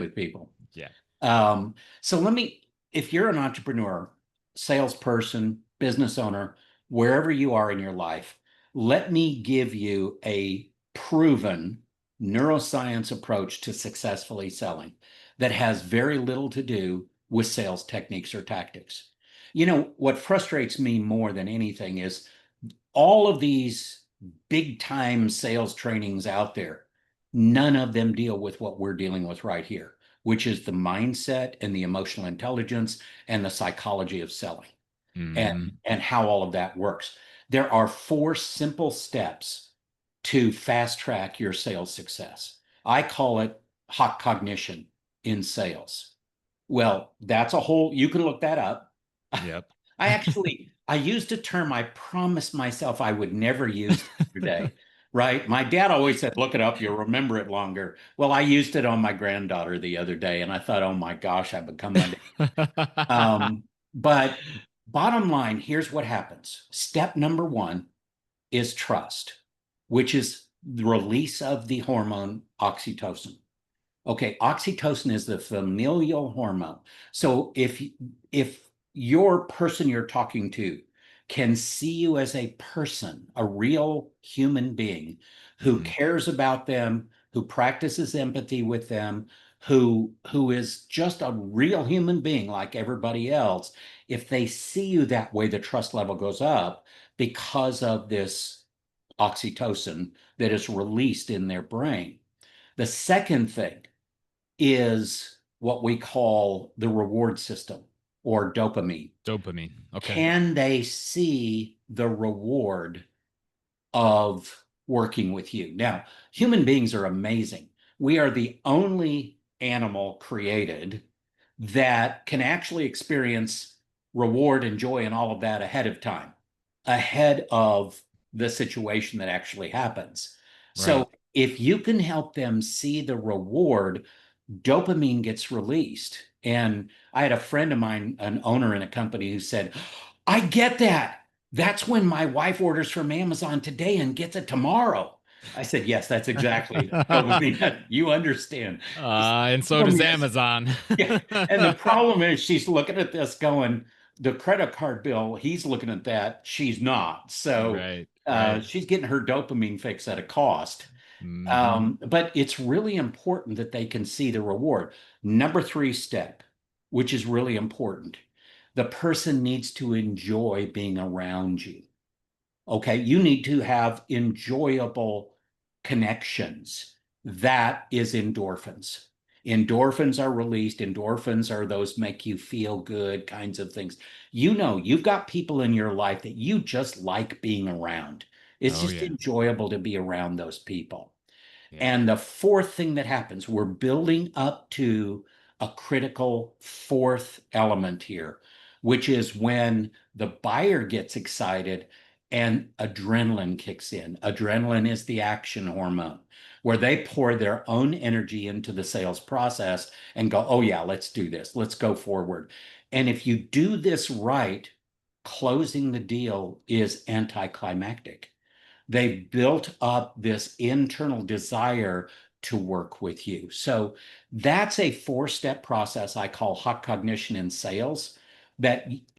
with people. Yeah. So if you're an entrepreneur, salesperson, business owner, wherever you are in your life, let me give you a proven neuroscience approach to successfully selling that has very little to do with sales techniques or tactics. You know, what frustrates me more than anything is all of these big time sales trainings out there, none of them deal with what we're dealing with right here, which is the mindset and the emotional intelligence and the psychology of selling Hmm. and how all of that works. There are four simple steps to fast track your sales success. I call it hot cognition in sales. Well, that's a whole, you can look that up. Yep. I used a term I promised myself I would never use the other day, right? My dad always said, look it up, you'll remember it longer. Well, I used it on my granddaughter the other day and I thought, oh my gosh, I've become my dad. But bottom line, here's what happens. Step number one is trust, which is the release of the hormone oxytocin. Okay, oxytocin is the familial hormone. So if your person you're talking to can see you as a person, a real human being who Hmm. cares about them, who practices empathy with them, who is just a real human being like everybody else, if they see you that way, the trust level goes up because of this oxytocin that is released in their brain. The second thing is what we call the reward system or dopamine. Dopamine. Okay. Can they see the reward of working with you? Now, human beings are amazing. We are the only animal created that can actually experience reward and joy and all of that ahead of time, ahead of the situation that actually happens. Right. So if you can help them see the reward, dopamine gets released. And I had a friend of mine, an owner in a company, who said, I get that. That's when my wife orders from Amazon today and gets it tomorrow. I said, yes, that's exactly dopamine. You understand. And The so problem does is, Amazon. yeah. And the problem is she's looking at this going, the credit card bill, he's looking at that. She's not. So Right. Right. she's getting her dopamine fix at a cost. Hmm. But it's really important that they can see the reward. Number three step, which is really important, the person needs to enjoy being around you. Okay, you need to have enjoyable connections. That is endorphins. Endorphins are released. Endorphins are those make you feel good kinds of things. You know, you've got people in your life that you just like being around. It's Oh just yeah. enjoyable to be around those people. Yeah. And the fourth thing that happens, we're building up to a critical fourth element here, which is when the buyer gets excited and adrenaline kicks in. Adrenaline is the action hormone, where they pour their own energy into the sales process and go, oh, yeah, let's do this. Let's go forward. And if you do this right, closing the deal is anticlimactic. They've built up this internal desire to work with you. So that's a four-step process I call hot cognition in sales that